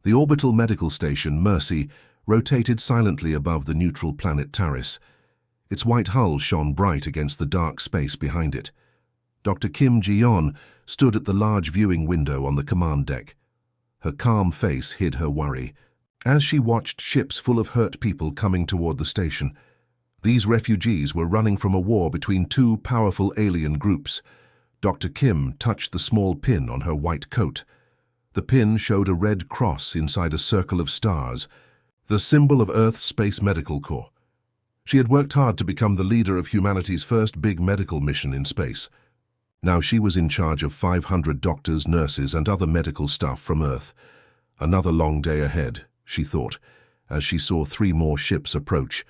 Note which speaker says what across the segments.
Speaker 1: The orbital medical station, Mercy, rotated silently above the neutral planet Taris. Its white hull shone bright against the dark space behind it. Dr. Kim Ji-yeon stood at the large viewing window on the command deck. Her calm face hid her worry, as she watched ships full of hurt people coming toward the station. These refugees were running from a war between two powerful alien groups. Dr. Kim touched the small pin on her white coat. The pin showed a red cross inside a circle of stars, the symbol of Earth's Space Medical Corps. She had worked hard to become the leader of humanity's first big medical mission in space. Now she was in charge of 500 doctors, nurses, and other medical staff from Earth. Another long day ahead, she thought, as she saw 3 more ships approach.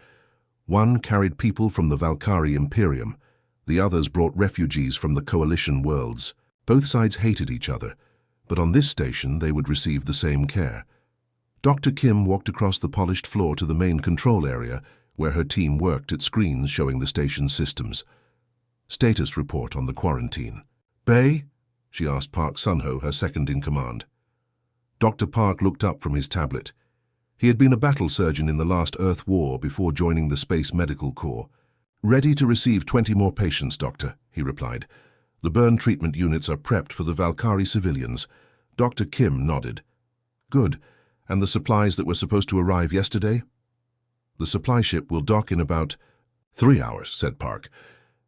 Speaker 1: One carried people from the Valkyrie Imperium. The others brought refugees from the Coalition worlds. Both sides hated each other, but on this station they would receive the same care. Dr. Kim walked across the polished floor to the main control area, where her team worked at screens showing the station's systems. Status report on the quarantine. "Bay?" she asked Park Sun-ho, her second-in-command. Dr. Park looked up from his tablet. He had been a battle surgeon in the last Earth War before joining the Space Medical Corps. "Ready to receive 20 more patients, Doctor," he replied. "The burn treatment units are prepped for the Valkyrie civilians." Dr. Kim nodded. "Good. And the supplies that were supposed to arrive yesterday?" "The supply ship will dock in about 3 hours," said Park.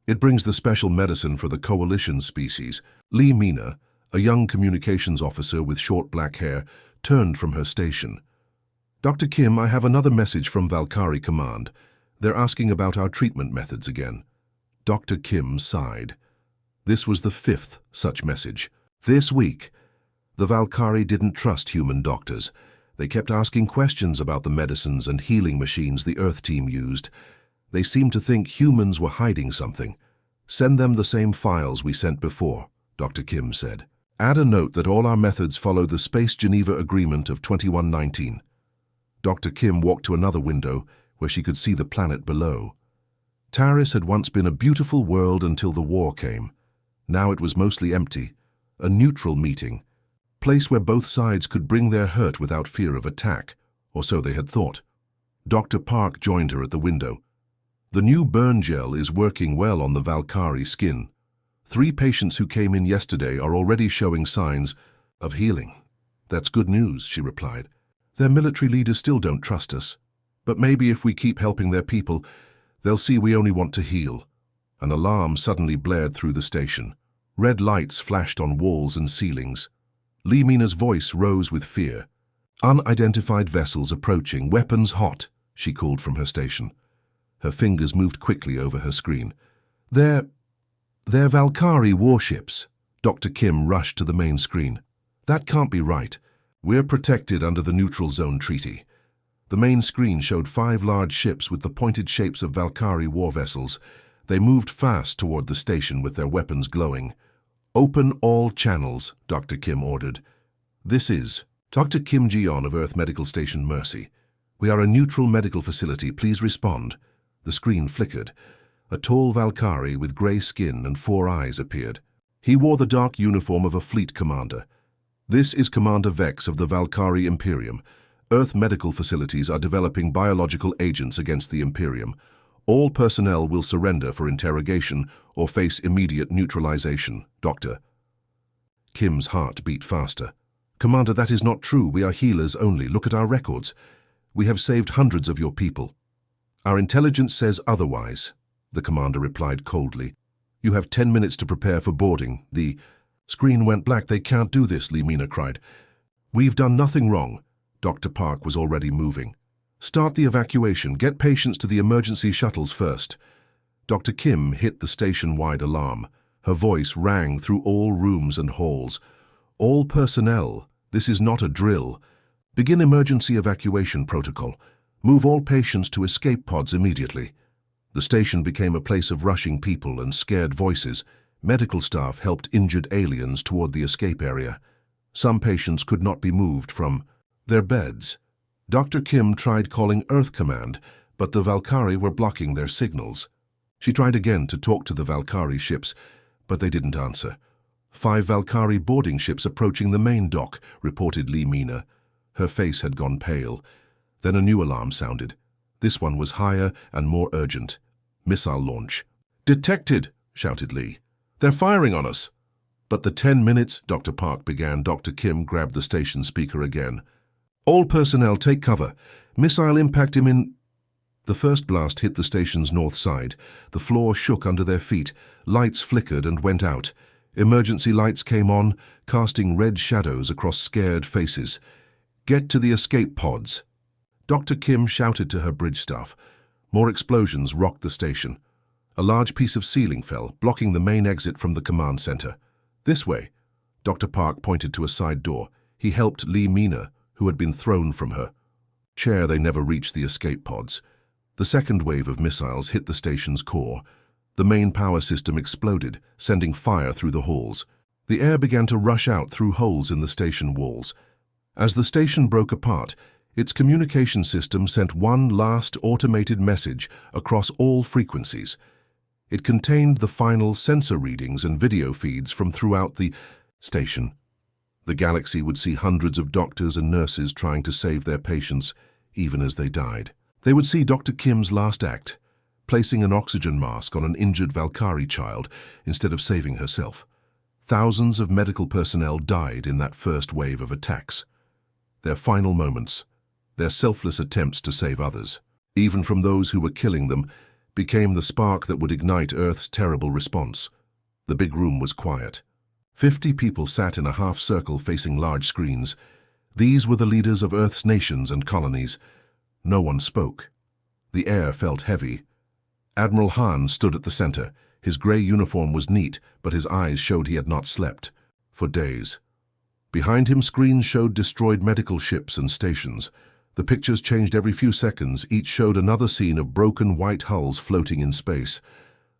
Speaker 1: "It brings the special medicine for the Coalition species." Lee Mina, a young communications officer with short black hair, turned from her station. "Dr. Kim, I have another message from Valkyrie Command. They're asking about our treatment methods again." Dr. Kim sighed. This was the 5th such message. This week, the Valkyrie didn't trust human doctors. They kept asking questions about the medicines and healing machines the Earth team used. They seemed to think humans were hiding something. "Send them the same files we sent before," Dr. Kim said. "Add a note that all our methods follow the Space Geneva Agreement of 2119. Dr. Kim walked to another window where she could see the planet below. Taris had once been a beautiful world until the war came. Now it was mostly empty, a neutral meeting, place where both sides could bring their hurt without fear of attack, or so they had thought. Dr. Park joined her at the window. "The new burn gel is working well on the Valkyrie skin. 3 patients who came in yesterday are already showing signs of healing." "That's good news," she replied. "Their military leaders still don't trust us. But maybe if we keep helping their people, they'll see we only want to heal." An alarm suddenly blared through the station. Red lights flashed on walls and ceilings. Lee Mina's voice rose with fear. "Unidentified vessels approaching, weapons hot," she called from her station. Her fingers moved quickly over her screen. They're Valkyrie warships." Dr. Kim rushed to the main screen. "That can't be right. We're protected under the Neutral Zone Treaty." The main screen showed 5 large ships with the pointed shapes of Valkyrie war vessels. They moved fast toward the station with their weapons glowing. "Open all channels," Dr. Kim ordered. "This is Dr. Kim Ji-yeon of Earth Medical Station Mercy. We are a neutral medical facility. Please respond." The screen flickered. A tall Valkyrie with grey skin and 4 eyes appeared. He wore the dark uniform of a fleet commander. "This is Commander Vex of the Valkyrie Imperium. Earth medical facilities are developing biological agents against the Imperium. All personnel will surrender for interrogation or face immediate neutralization, Doctor." Kim's heart beat faster. "Commander, that is not true. We are healers only. Look at our records. We have saved hundreds of your people." "Our intelligence says otherwise," the commander replied coldly. "You have 10 minutes to prepare for boarding." The screen went black. "They can't do this," Lee Mina cried. "We've done nothing wrong." Dr. Park was already moving. "Start the evacuation. Get patients to the emergency shuttles first." Dr. Kim hit the station-wide alarm. Her voice rang through all rooms and halls. "All personnel, this is not a drill. Begin emergency evacuation protocol. Move all patients to escape pods immediately." The station became a place of rushing people and scared voices. Medical staff helped injured aliens toward the escape area. Some patients could not be moved from their beds. Dr. Kim tried calling Earth Command, but the Valkyrie were blocking their signals. She tried again to talk to the Valkyrie ships, but they didn't answer. 5 Valkyrie boarding ships approaching the main dock, reported Lee Mina. Her face had gone pale. Then a new alarm sounded. This one was higher and more urgent. Missile launch. "Detected!" shouted Lee. "They're firing on us!" "But the 10 minutes," Dr. Park began. Dr. Kim grabbed the station speaker again. "All personnel, take cover. Missile impact him in—" The first blast hit the station's north side. The floor shook under their feet. Lights flickered and went out. Emergency lights came on, casting red shadows across scared faces. "Get to the escape pods." Dr. Kim shouted to her bridge staff. More explosions rocked the station. A large piece of ceiling fell, blocking the main exit from the command center. "This way." Dr. Park pointed to a side door. He helped Lee Mina, who had been thrown from her chair. They never reached the escape pods. The second wave of missiles hit the station's core. The main power system exploded, sending fire through the halls. The air began to rush out through holes in the station walls. As the station broke apart, its communication system sent one last automated message across all frequencies. It contained the final sensor readings and video feeds from throughout the station. The galaxy would see hundreds of doctors and nurses trying to save their patients, even as they died. They would see Dr. Kim's last act, placing an oxygen mask on an injured Valkyrie child instead of saving herself. Thousands of medical personnel died in that first wave of attacks. Their final moments, their selfless attempts to save others, even from those who were killing them, became the spark that would ignite Earth's terrible response. The big room was quiet. 50 people sat in a half-circle facing large screens. These were the leaders of Earth's nations and colonies. No one spoke. The air felt heavy. Admiral Han stood at the center. His gray uniform was neat, but his eyes showed he had not slept for days. Behind him, screens showed destroyed medical ships and stations. The pictures changed every few seconds. Each showed another scene of broken white hulls floating in space.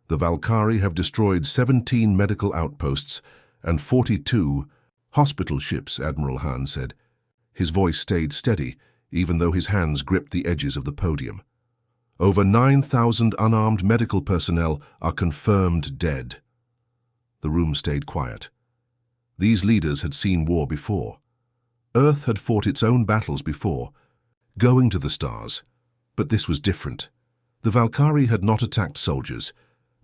Speaker 1: The Valkyrie have destroyed 17 medical outposts and 42 hospital ships, Admiral Han said. His voice stayed steady, even though his hands gripped the edges of the podium. Over 9,000 unarmed medical personnel are confirmed dead. The room stayed quiet. These leaders had seen war before. Earth had fought its own battles before, going to the stars. But this was different. The Valkyrie had not attacked soldiers.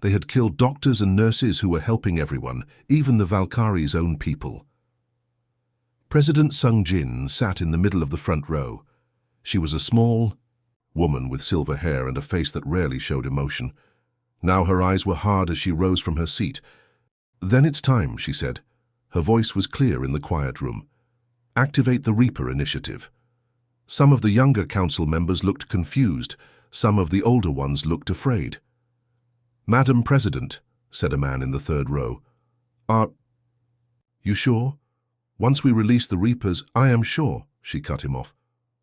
Speaker 1: They had killed doctors and nurses who were helping everyone, even the Valkyrie's own people. President Sung Jin sat in the middle of the front row. She was a small woman with silver hair and a face that rarely showed emotion. Now her eyes were hard as she rose from her seat. "Then it's time," she said. Her voice was clear in the quiet room. "Activate the Reaper initiative." Some of the younger council members looked confused. Some of the older ones looked afraid. "Madam President," said a man in the third row. "Are you sure?" "Once we release the Reapers, I am sure," she cut him off.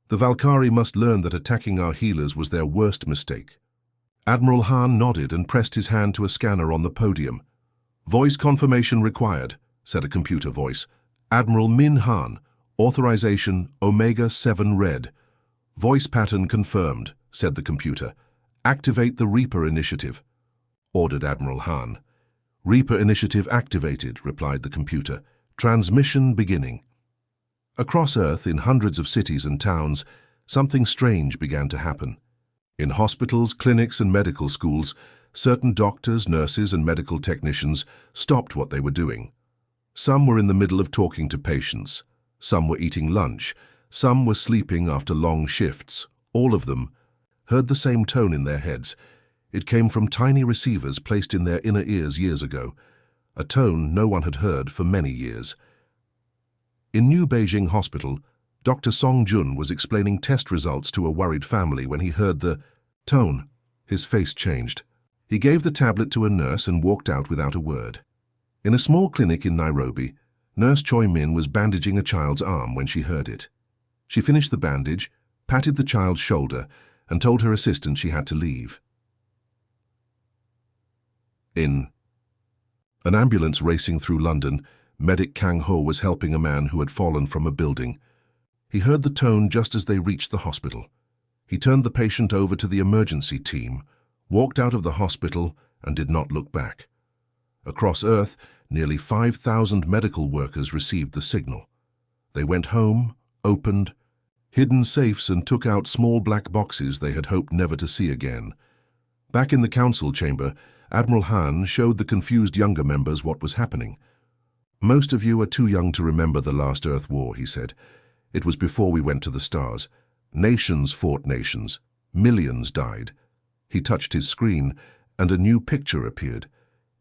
Speaker 1: "The Valkyrie must learn that attacking our healers was their worst mistake." Admiral Han nodded and pressed his hand to a scanner on the podium. "Voice confirmation required," said a computer voice. "Admiral Min Han, authorization Omega-7 Red." "Voice pattern confirmed," said the computer. "Activate the Reaper initiative," ordered Admiral Han. "Reaper initiative activated," replied the computer. "Transmission beginning." Across Earth, in hundreds of cities and towns, something strange began to happen. In hospitals, clinics, and medical schools, certain doctors, nurses, and medical technicians stopped what they were doing. Some were in the middle of talking to patients. Some were eating lunch. Some were sleeping after long shifts. All of them heard the same tone in their heads. It came from tiny receivers placed in their inner ears years ago, a tone no one had heard for many years. In New Beijing Hospital, Dr. Song Jun was explaining test results to a worried family when he heard the tone. His face changed. He gave the tablet to a nurse and walked out without a word. In a small clinic in Nairobi, Nurse Choi Min was bandaging a child's arm when she heard it. She finished the bandage, patted the child's shoulder, and told her assistant she had to leave. In an ambulance racing through London, medic Kang Ho was helping a man who had fallen from a building. He heard the tone just as they reached the hospital. He turned the patient over to the emergency team, walked out of the hospital, and did not look back. Across Earth, nearly 5,000 medical workers received the signal. They went home, opened, hidden safes and took out small black boxes they had hoped never to see again. Back in the council chamber, Admiral Han showed the confused younger members what was happening. "Most of you are too young to remember the last Earth War," he said. "It was before we went to the stars. Nations fought nations. Millions died." He touched his screen, and a new picture appeared.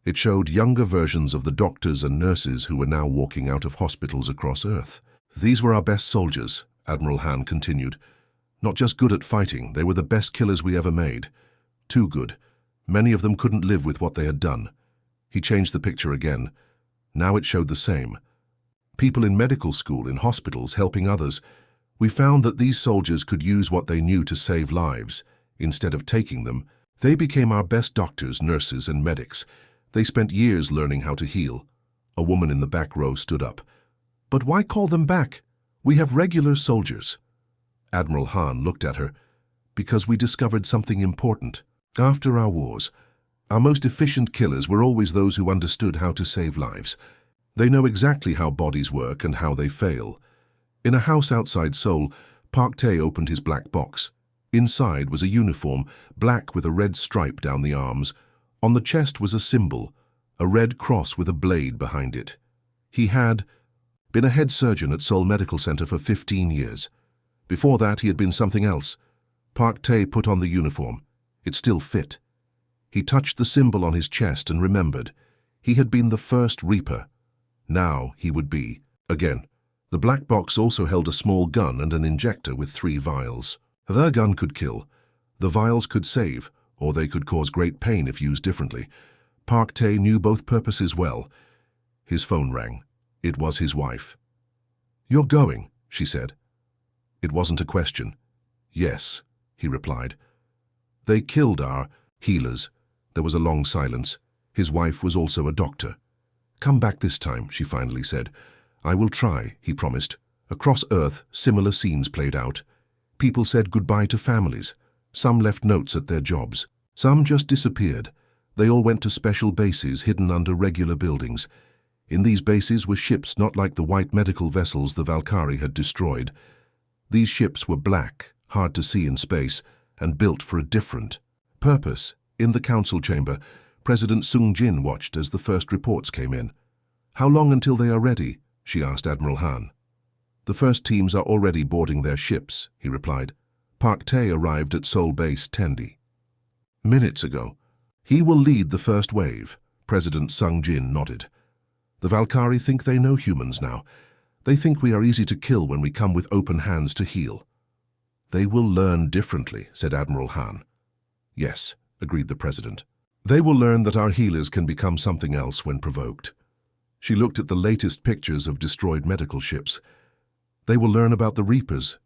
Speaker 1: It showed younger versions of the doctors and nurses who were now walking out of hospitals across Earth. "These were our best soldiers," Admiral Han continued. "Not just good at fighting, they were the best killers we ever made. Too good. Many of them couldn't live with what they had done." He changed the picture again. Now it showed the same. People in medical school, in hospitals, helping others. We found that these soldiers could use what they knew to save lives. Instead of taking them, they became our best doctors, nurses, and medics. They spent years learning how to heal. A woman in the back row stood up. "But why call them back? We have regular soldiers." Admiral Han looked at her. "Because we discovered something important. After our wars, our most efficient killers were always those who understood how to save lives. They know exactly how bodies work and how they fail." In a house outside Seoul, Park Tae opened his black box. Inside was a uniform, black with a red stripe down the arms. On the chest was a symbol, a red cross with a blade behind it. He had been a head surgeon at Seoul Medical Center for 15 years. Before that, he had been something else. Park Tae put on the uniform. It still fit. He touched the symbol on his chest and remembered. He had been the first Reaper. Now he would be, again. The black box also held a small gun and an injector with 3 vials. The gun could kill. The vials could save, or they could cause great pain if used differently. Park Tae knew both purposes well. His phone rang. It was his wife. "You're going," she said. It wasn't a question. "Yes," he replied. "They killed our healers." There was a long silence. His wife was also a doctor. "Come back this time," she finally said. "I will try," he promised. Across Earth, similar scenes played out. People said goodbye to families. Some left notes at their jobs. Some just disappeared. They all went to special bases hidden under regular buildings. In these bases were ships not like the white medical vessels the Valkyrie had destroyed. These ships were black, hard to see in space, and built for a different purpose. In the council chamber, President Sung Jin watched as the first reports came in. "How long until they are ready?" she asked Admiral Han. "The first teams are already boarding their ships," he replied. "Park Tae arrived at Seoul Base Tendi minutes ago. He will lead the first wave." President Sung Jin nodded. "The Valkyrie think they know humans now. They think we are easy to kill when we come with open hands to heal." "They will learn differently," said Admiral Han. "Yes," agreed the President. "They will learn that our healers can become something else when provoked." She looked at the latest pictures of destroyed medical ships. "They will learn about the Reapers."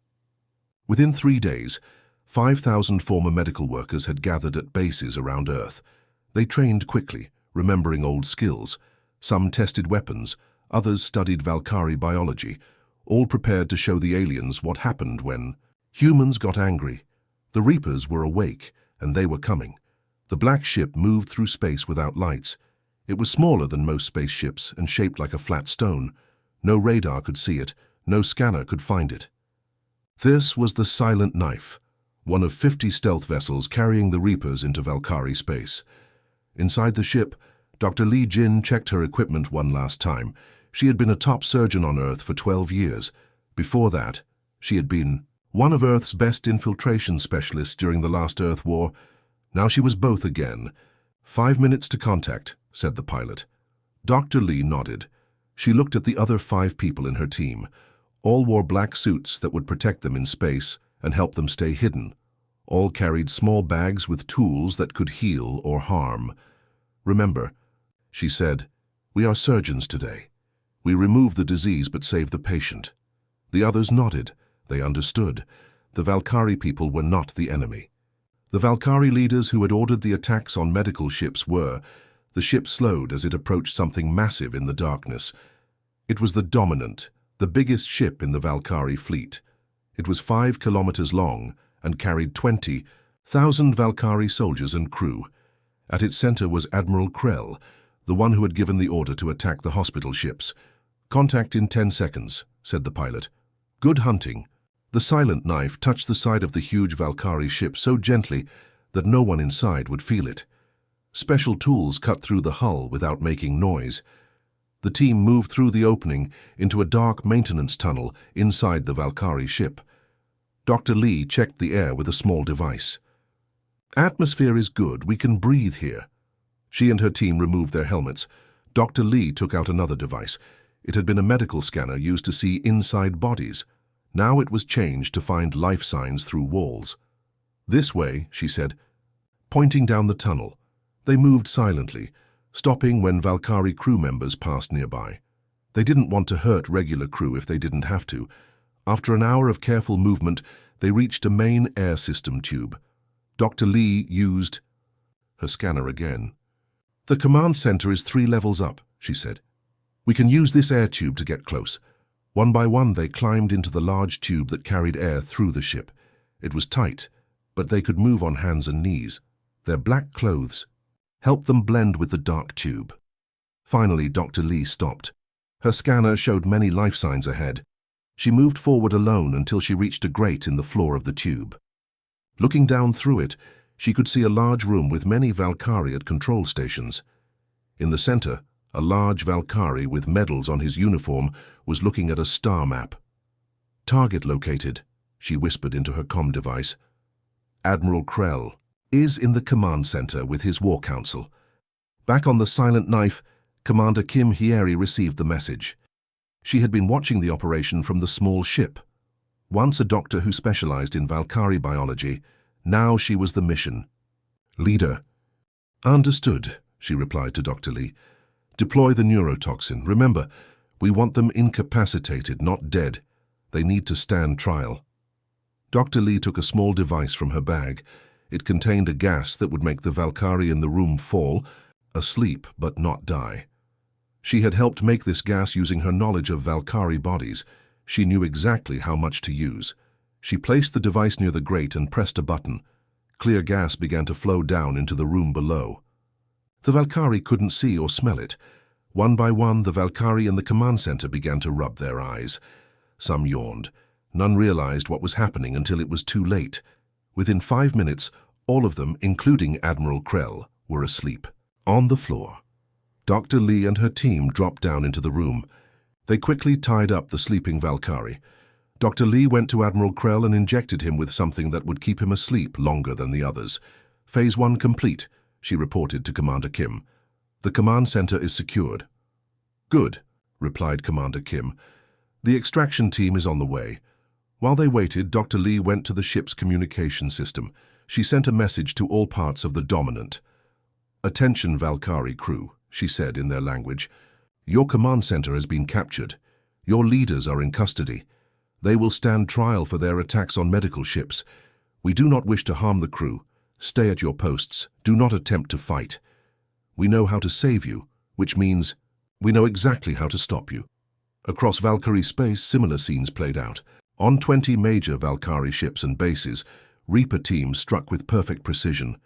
Speaker 1: Within 3 days, 5,000 former medical workers had gathered at bases around Earth. They trained quickly, remembering old skills. Some tested weapons, others studied Valkyrie biology, all prepared to show the aliens what happened when humans got angry. The Reapers were awake, and they were coming. The black ship moved through space without lights. It was smaller than most spaceships and shaped like a flat stone. No radar could see it, no scanner could find it. This was the Silent Knife, one of 50 stealth vessels carrying the Reapers into Valkyrie space. Inside the ship, Dr. Lee Jin checked her equipment one last time. She had been a top surgeon on Earth for 12 years. Before that, she had been one of Earth's best infiltration specialists during the last Earth War. Now she was both again. 5 minutes to contact, said the pilot. Dr. Lee nodded. She looked at the other 5 people in her team. All wore black suits that would protect them in space and help them stay hidden. All carried small bags with tools that could heal or harm. "Remember," she said, "we are surgeons today. We remove the disease but save the patient." The others nodded. They understood. The Valkyrie people were not the enemy. The Valkyrie leaders who had ordered the attacks on medical ships were. The ship slowed as it approached something massive in the darkness. It was the Dominant, the biggest ship in the Valkyrie fleet. It was 5 kilometers long and carried 20,000 Valkyrie soldiers and crew. At its center was Admiral Krell, the one who had given the order to attack the hospital ships. "Contact in 10 seconds, said the pilot. "Good hunting." The silent knife touched the side of the huge Valkyrie ship so gently that no one inside would feel it. Special tools cut through the hull without making noise. The team moved through the opening into a dark maintenance tunnel inside the Valkyrie ship. Dr. Lee checked the air with a small device. "Atmosphere is good. We can breathe here." She and her team removed their helmets. Dr. Lee took out another device. It had been a medical scanner used to see inside bodies. Now it was changed to find life signs through walls. "This way," she said, pointing down the tunnel. They moved silently, stopping when Valkyrie crew members passed nearby. They didn't want to hurt regular crew if they didn't have to. After an hour of careful movement, they reached a main air system tube. Dr. Lee used her scanner again. "The command center is 3 levels up," she said. "We can use this air tube to get close." One by one, they climbed into the large tube that carried air through the ship. It was tight, but they could move on hands and knees. Their black clothes helped them blend with the dark tube. Finally, Dr. Lee stopped. Her scanner showed many life signs ahead. She moved forward alone until she reached a grate in the floor of the tube. Looking down through it, she could see a large room with many Valkyrie at control stations. In the center, a large Valkyrie with medals on his uniform was looking at a star map. "Target located," she whispered into her comm device. "Admiral Krell is in the command center with his war council." Back on the silent knife, Commander Kim Hyeri received the message. She had been watching the operation from the small ship. Once a doctor who specialized in Valkyrie biology, now she was the mission leader. "Understood," she replied to Dr. Lee. "Deploy the neurotoxin. Remember, we want them incapacitated, not dead. They need to stand trial." Dr. Lee took a small device from her bag. It contained a gas that would make the Valkyrie in the room fall, asleep but not die. She had helped make this gas using her knowledge of Valkyrie bodies. She knew exactly how much to use. She placed the device near the grate and pressed a button. Clear gas began to flow down into the room below. The Valkyrie couldn't see or smell it. One by one, the Valkyrie in the command center began to rub their eyes. Some yawned. None realized what was happening until it was too late. Within 5 minutes, all of them, including Admiral Krell, were asleep. On the floor, Dr. Lee and her team dropped down into the room. They quickly tied up the sleeping Valkyrie. Dr. Lee went to Admiral Krell and injected him with something that would keep him asleep longer than the others. "Phase 1 complete," she reported to Commander Kim. "The command center is secured." "Good," replied Commander Kim. "The extraction team is on the way." While they waited, Dr. Lee went to the ship's communication system. She sent a message to all parts of the Dominant. "Attention, Valkyrie crew," she said in their language. "Your command center has been captured. Your leaders are in custody. They will stand trial for their attacks on medical ships. We do not wish to harm the crew. Stay at your posts. Do not attempt to fight. We know how to save you, which means we know exactly how to stop you." Across Valkyrie space, similar scenes played out. On 20 major Valkyrie ships and bases, Reaper teams struck with perfect precision.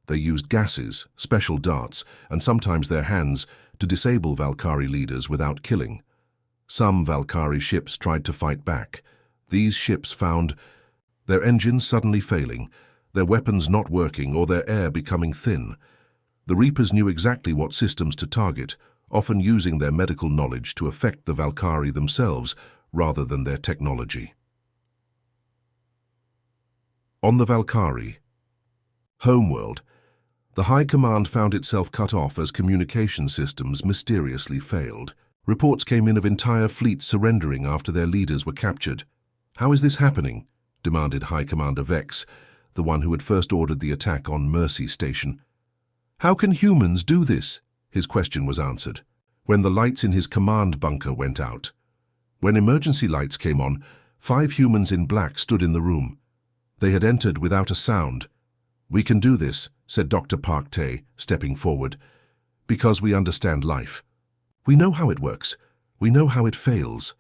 Speaker 1: They used gases, special darts, and sometimes their hands to disable Valkyrie leaders without killing. Some Valkyrie ships tried to fight back. These ships found their engines suddenly failing, their weapons not working, or their air becoming thin. The Reapers knew exactly what systems to target, often using their medical knowledge to affect the Valkyrie themselves rather than their technology. On the Valkyrie homeworld, the High Command found itself cut off as communication systems mysteriously failed. Reports came in of entire fleets surrendering after their leaders were captured. "How is this happening?" demanded High Commander Vex, the one who had first ordered the attack on Mercy Station. "How can humans do this?" His question was answered when the lights in his command bunker went out. When emergency lights came on, 5 humans in black stood in the room. They had entered without a sound. "We can do this," said Dr. Park Tae, stepping forward, "because we understand life. We know how it works. We know how it fails."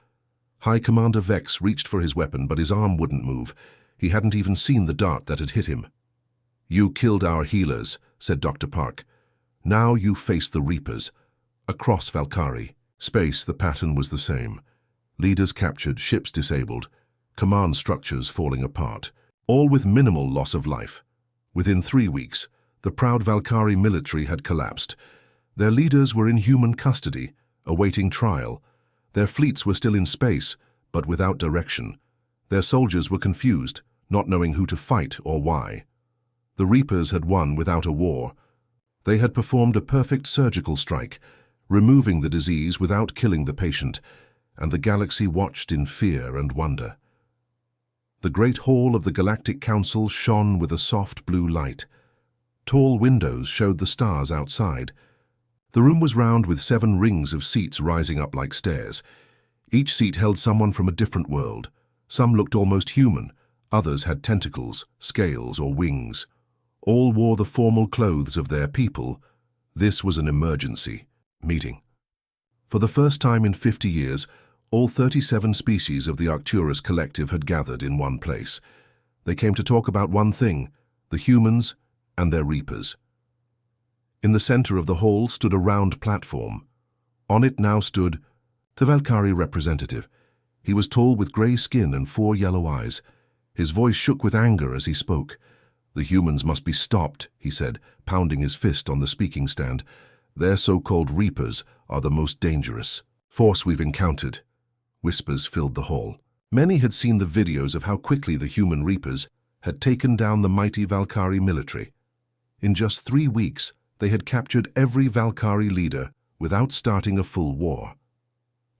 Speaker 1: High Commander Vex reached for his weapon, but his arm wouldn't move. He hadn't even seen the dart that had hit him. "You killed our healers," said Dr. Park. "Now you face the Reapers." Across Valkyrie space, the pattern was the same. Leaders captured, ships disabled. command structures falling apart, all with minimal loss of life. Within 3 weeks, the proud Valkyrie military had collapsed. Their leaders were in human custody, awaiting trial. Their fleets were still in space, but without direction. Their soldiers were confused, not knowing who to fight or why. The Reapers had won without a war. They had performed a perfect surgical strike, removing the disease without killing the patient, and the galaxy watched in fear and wonder. The great hall of the Galactic Council shone with a soft blue light. Tall windows showed the stars outside. The room was round with 7 rings of seats rising up like stairs. Each seat held someone from a different world. Some looked almost human, others had tentacles, scales, or wings. All wore the formal clothes of their people. This was an emergency meeting. For the first time in 50 years, all 37 species of the Arcturus collective had gathered in one place. They came to talk about one thing: the humans and their Reapers. In the center of the hall stood a round platform. On it now stood the Valkyrie representative. He was tall with grey skin and 4 yellow eyes. His voice shook with anger as he spoke. "The humans must be stopped," he said, pounding his fist on the speaking stand. "Their so-called Reapers are the most dangerous force we've encountered." Whispers filled the hall. Many had seen the videos of how quickly the human Reapers had taken down the mighty Valkyrie military. In just 3 weeks, they had captured every Valkyrie leader without starting a full war.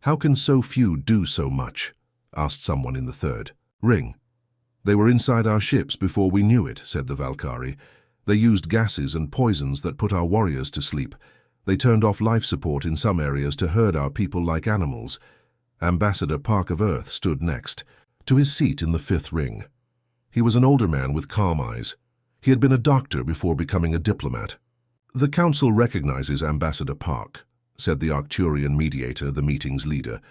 Speaker 1: "How can so few do so much?" asked someone in the 3rd ring. "They were inside our ships before we knew it," said the Valkyrie. "They used gases and poisons that put our warriors to sleep. They turned off life support in some areas to herd our people like animals." Ambassador Park of Earth stood next, to his seat in the 5th ring. He was an older man with calm eyes. He had been a doctor before becoming a diplomat. "The Council recognizes Ambassador Park," said the Arcturian mediator, the meeting's leader.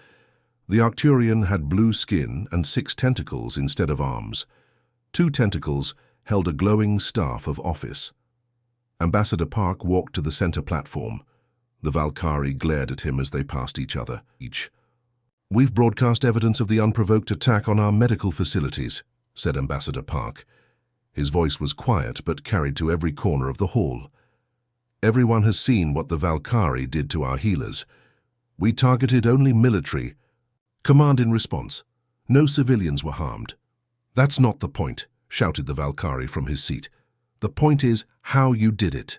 Speaker 1: The Arcturian had blue skin and 6 tentacles instead of arms. 2 tentacles held a glowing staff of office. Ambassador Park walked to the center platform. The Valkyrie glared at him as they passed each other. "We've broadcast evidence of the unprovoked attack on our medical facilities," said Ambassador Park. His voice was quiet but carried to every corner of the hall. "Everyone has seen what the Valkyrie did to our healers. We targeted only military. Command in response. No civilians were harmed." "That's not the point," shouted the Valkyrie from his seat. "The point is how you did it.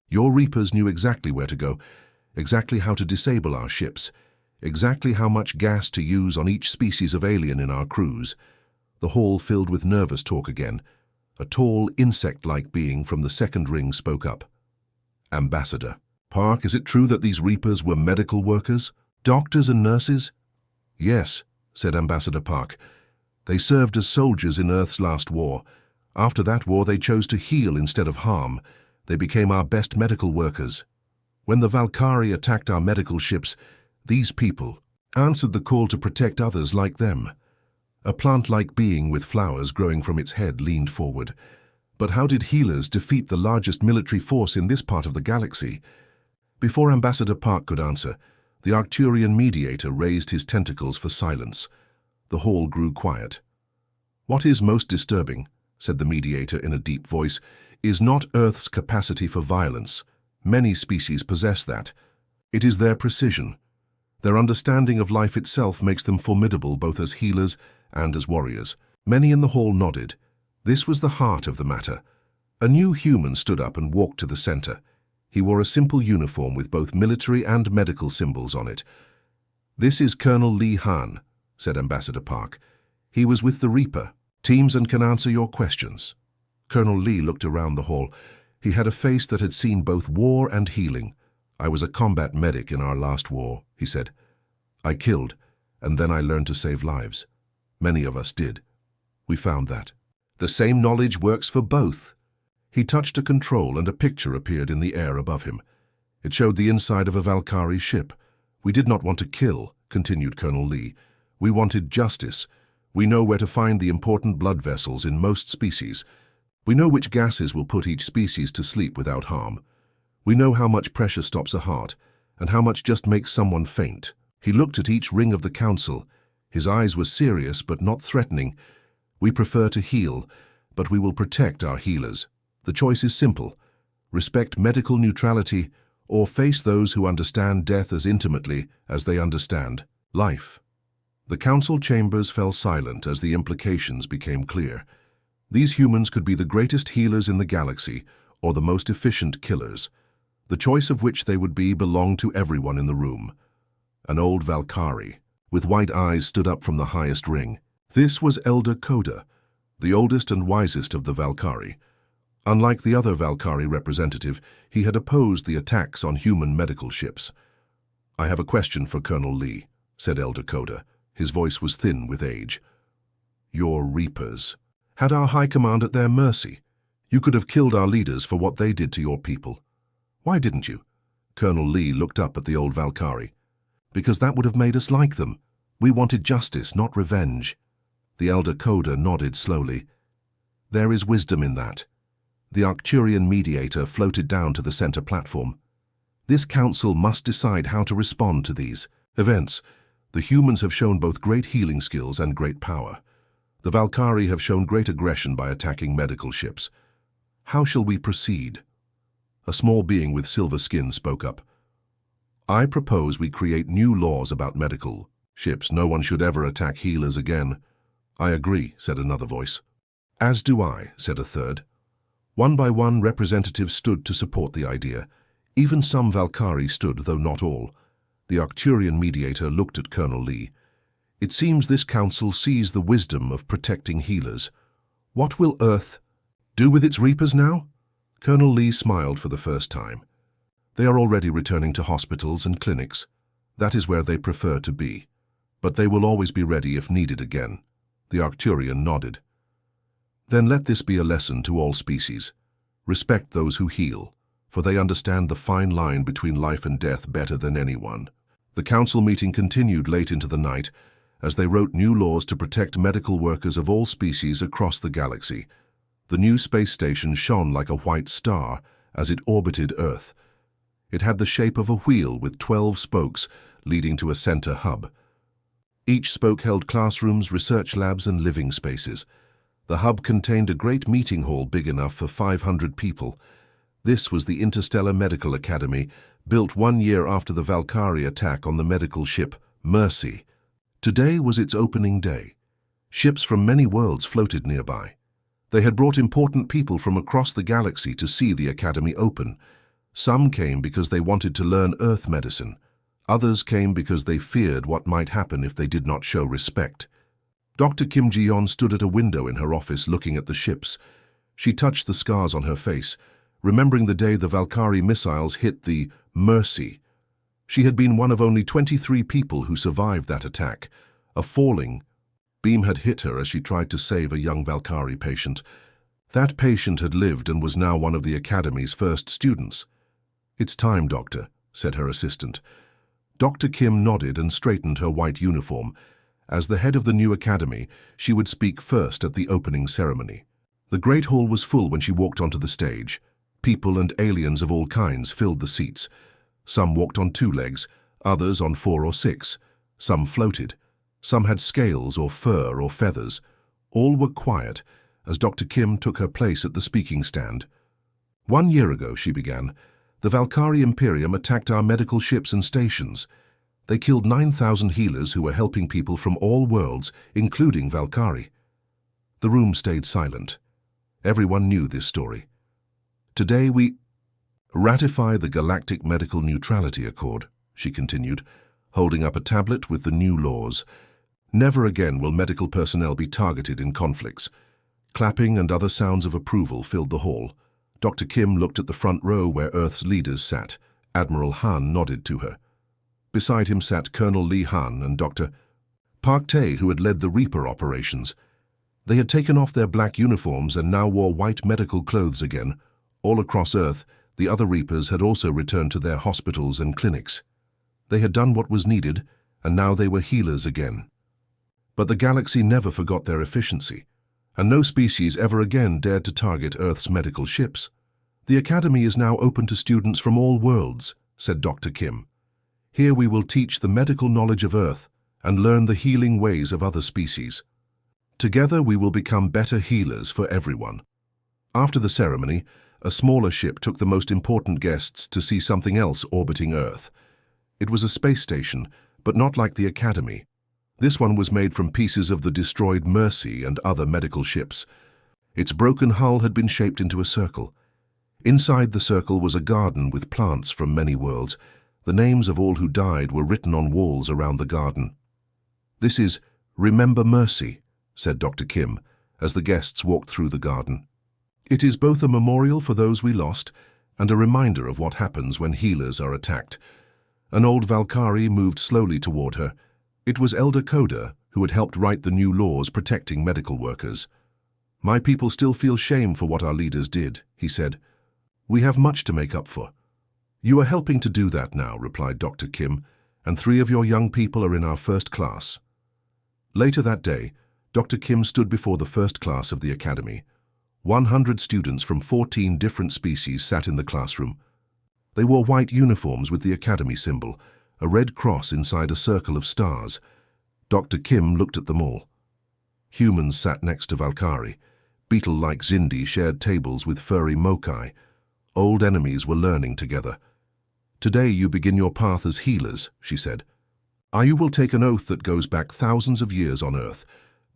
Speaker 1: Your Reapers knew exactly where to go, exactly how to disable our ships, exactly how much gas to use on each species of alien in our crews." The hall filled with nervous talk again. A tall, insect-like being from the 2nd ring spoke up. "Ambassador Park, is it true that these Reapers were medical workers, doctors and nurses?" "Yes," said Ambassador Park. "They served as soldiers in Earth's last war. After that war, they chose to heal instead of harm. They became our best medical workers. When the Valkyrie attacked our medical ships, these people answered the call to protect others like them." A plant-like being with flowers growing from its head leaned forward. "But how did healers defeat the largest military force in this part of the galaxy?" Before Ambassador Park could answer, the Arcturian mediator raised his tentacles for silence. The hall grew quiet. "What is most disturbing," said the mediator in a deep voice, "is not Earth's capacity for violence. Many species possess that. It is their precision. Their understanding of life itself makes them formidable both as healers and as warriors." Many in the hall nodded. This was the heart of the matter. A new human stood up and walked to the center. He wore a simple uniform with both military and medical symbols on it. "This is Colonel Lee Han," said Ambassador Park. "He was with the Reaper teams and can answer your questions." Colonel Lee looked around the hall. He had a face that had seen both war and healing. "I was a combat medic in our last war," he said. "I killed, and then I learned to save lives. Many of us did. We found that. The same knowledge works for both." He touched a control and a picture appeared in the air above him. It showed the inside of a Valkyrie ship. "We did not want to kill," continued Colonel Lee. "We wanted justice. We know where to find the important blood vessels in most species. We know which gases will put each species to sleep without harm. We know how much pressure stops a heart and how much just makes someone faint." He looked at each ring of the council. His eyes were serious but not threatening. "We prefer to heal, but we will protect our healers. The choice is simple. Respect medical neutrality or face those who understand death as intimately as they understand life." The council chambers fell silent as the implications became clear. These humans could be the greatest healers in the galaxy or the most efficient killers. The choice of which they would be belonged to everyone in the room. An old Valkyrie, with white eyes, stood up from the highest ring. This was Elder Coda, the oldest and wisest of the Valkyrie. Unlike the other Valkyrie representative, he had opposed the attacks on human medical ships. "I have a question for Colonel Lee," said Elder Coda. His voice was thin with age. "Your Reapers had our high command at their mercy. You could have killed our leaders for what they did to your people. Why didn't you?" Colonel Lee looked up at the old Valkyrie. "Because that would have made us like them. We wanted justice, not revenge." The Elder Coda nodded slowly. "There is wisdom in that." The Arcturian mediator floated down to the center platform. "This council must decide how to respond to these events. The humans have shown both great healing skills and great power. The Valkyrie have shown great aggression by attacking medical ships. How shall we proceed?" A small being with silver skin spoke up. "I propose we create new laws about medical ships. No one should ever attack healers again." "I agree," said another voice. "As do I," said a third. One by one, representatives stood to support the idea. Even some Valkyrie stood, though not all. The Arcturian mediator looked at Colonel Lee. "It seems this council sees the wisdom of protecting healers. What will Earth do with its Reapers now?" Colonel Lee smiled for the first time. "They are already returning to hospitals and clinics. That is where they prefer to be. But they will always be ready if needed again." The Arcturian nodded. "Then let this be a lesson to all species. Respect those who heal, for they understand the fine line between life and death better than anyone." The council meeting continued late into the night as they wrote new laws to protect medical workers of all species across the galaxy. The new space station shone like a white star as it orbited Earth. It had the shape of a wheel with 12 spokes leading to a center hub. Each spoke held classrooms, research labs, and living spaces. The hub contained a great meeting hall big enough for 500 people. This was the Interstellar Medical Academy, built 1 year after the Valkyrie attack on the medical ship Mercy. Today was its opening day. Ships from many worlds floated nearby. They had brought important people from across the galaxy to see the academy open. Some came because they wanted to learn Earth medicine. Others came because they feared what might happen if they did not show respect. Dr. Kim Ji-yeon stood at a window in her office looking at the ships. She touched the scars on her face, remembering the day the Valkyrie missiles hit the Mercy. She had been one of only 23 people who survived that attack. A falling beam had hit her as she tried to save a young Valkyrie patient. That patient had lived and was now one of the Academy's first students. "It's time, Doctor," said her assistant. Dr. Kim nodded and straightened her white uniform. As the head of the new academy, she would speak first at the opening ceremony. The great hall was full when she walked onto the stage. People and aliens of all kinds filled the seats. Some walked on 2 legs, others on 4 or 6. Some floated. Some had scales or fur or feathers. All were quiet as Dr. Kim took her place at the speaking stand. "1 year ago," she began, "the Valkyrie Imperium attacked our medical ships and stations. They killed 9,000 healers who were helping people from all worlds, including Valkyrie." The room stayed silent. Everyone knew this story. "Today we ratify the Galactic Medical Neutrality Accord," she continued, holding up a tablet with the new laws. "Never again will medical personnel be targeted in conflicts." Clapping and other sounds of approval filled the hall. Dr. Kim looked at the front row where Earth's leaders sat. Admiral Han nodded to her. Beside him sat Colonel Lee Han and Dr. Park Tae, who had led the Reaper operations. They had taken off their black uniforms and now wore white medical clothes again. All across Earth, the other Reapers had also returned to their hospitals and clinics. They had done what was needed, and now they were healers again. But the galaxy never forgot their efficiency, and no species ever again dared to target Earth's medical ships. "The Academy is now open to students from all worlds," said Dr. Kim. "Here we will teach the medical knowledge of Earth and learn the healing ways of other species. Together we will become better healers for everyone. After the ceremony, a smaller ship took the most important guests to see something else orbiting Earth. It was a space station, but not like the Academy. This one was made from pieces of the destroyed Mercy and other medical ships. Its broken hull had been shaped into a circle. Inside the circle was a garden with plants from many worlds. The names of all who died were written on walls around the garden. "This is Remember Mercy," said Dr. Kim, as the guests walked through the garden. "It is both a memorial for those we lost and a reminder of what happens when healers are attacked." An old Valkyrie moved slowly toward her. It was Elder Coda, who had helped write the new laws protecting medical workers. "My people still feel shame for what our leaders did," he said. "We have much to make up for." "You are helping to do that now," replied Dr. Kim, "and 3 of your young people are in our first class." Later that day, Dr. Kim stood before the first class of the Academy. 100 students from 14 different species sat in the classroom. They wore white uniforms with the Academy symbol, a red cross inside a circle of stars. Dr. Kim looked at them all. Humans sat next to Valkyrie. Beetle-like Zindi shared tables with furry Mokai. Old enemies were learning together. "Today you begin your path as healers," she said. "You will take an oath that goes back thousands of years on Earth,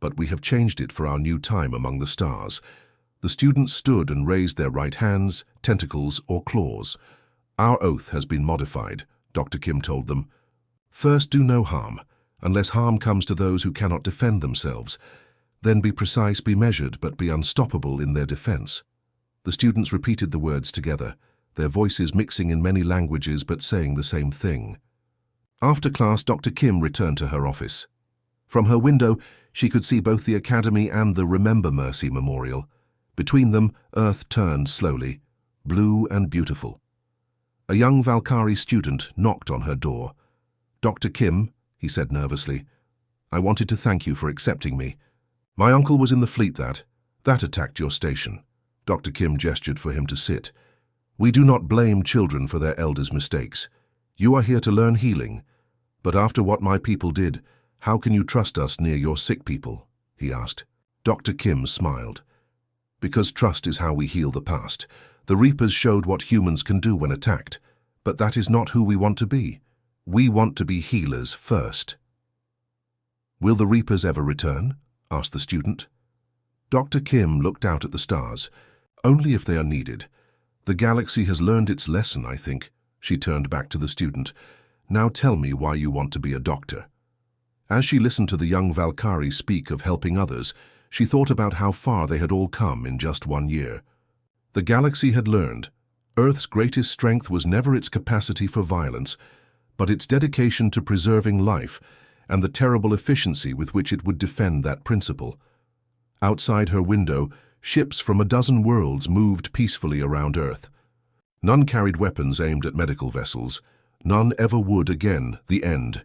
Speaker 1: but we have changed it for our new time among the stars." The students stood and raised their right hands, tentacles, or claws. "Our oath has been modified," Dr. Kim told them. "First, do no harm, unless harm comes to those who cannot defend themselves. Then be precise, be measured, but be unstoppable in their defense." The students repeated the words together, their voices mixing in many languages but saying the same thing. After class, Dr. Kim returned to her office. From her window, she could see both the Academy and the Remember Mercy Memorial. Between them, Earth turned slowly, blue and beautiful. A young Valkyrie student knocked on her door. "Dr. Kim," he said nervously, "I wanted to thank you for accepting me. My uncle was in the fleet that attacked your station." Dr. Kim gestured for him to sit. "We do not blame children for their elders' mistakes. You are here to learn healing. But after what my people did, how can you trust us near your sick people?" he asked. Dr. Kim smiled. "Because trust is how we heal the past. The Reapers showed what humans can do when attacked, but that is not who we want to be. We want to be healers first." "Will the Reapers ever return?" asked the student. Dr. Kim looked out at the stars. "Only if they are needed. The galaxy has learned its lesson, I think." She turned back to the student. "Now tell me why you want to be a doctor." As she listened to the young Valkyrie speak of helping others, she thought about how far they had all come in just 1 year. The galaxy had learned Earth's greatest strength was never its capacity for violence, but its dedication to preserving life and the terrible efficiency with which it would defend that principle. Outside her window, ships from a dozen worlds moved peacefully around Earth. None carried weapons aimed at medical vessels. None ever would again. The end.